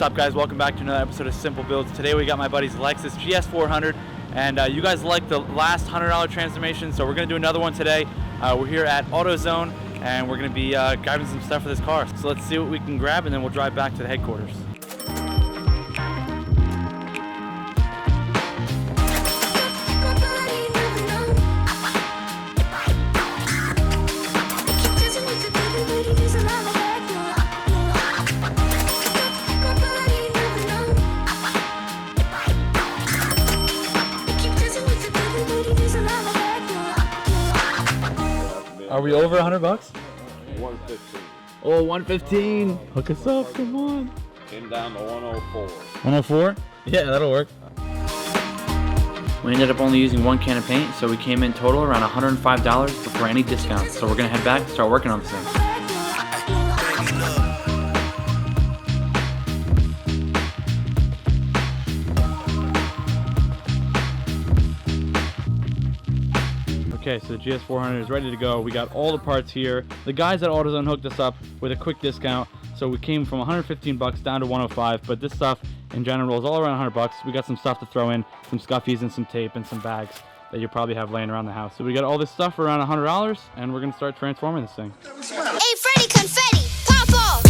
What's up, guys? Welcome back to another episode of Smplbuilds. Today we got my buddy's Lexus GS400, and you guys liked the last $100 transformation, so we're going to do another one today. We're here at Autozone, and we're going to be grabbing some stuff for this car. So let's see what we can grab, and then we'll drive back to the headquarters. Are we over 100 bucks? 115. Oh, 115. Hook us up, come on. Came down to 104. 104? Yeah, that'll work. We ended up only using one can of paint, so we came in total around $105 before any discounts. So we're gonna head back and start working on this thing. Okay, so the GS400 is ready to go. We got all the parts here. The guys at AutoZone hooked us up with a quick discount, so we came from 115 bucks down to 105. But this stuff in general is all around 100 bucks. We got some stuff to throw in, some scuffies and some tape and some bags that you probably have laying around the house. So we got all this stuff for around $100, and we're gonna start transforming this thing. Hey, Freddy, confetti, pop off!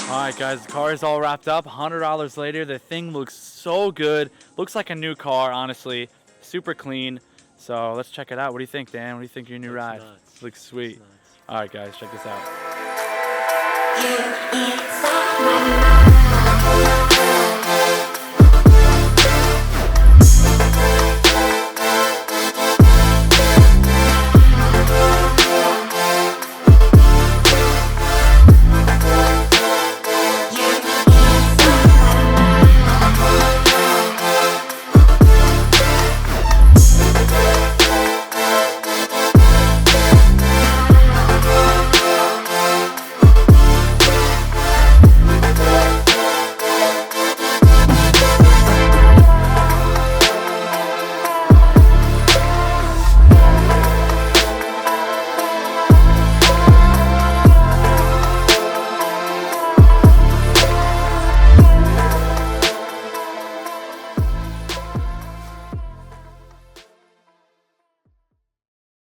Alright guys, the car is all wrapped up. $100 later, the thing looks so good. Looks like a new car, honestly. Super clean. So let's check it out. What do you think, Dan? What do you think of your new ride? Nuts. Looks sweet. Alright guys, check this out.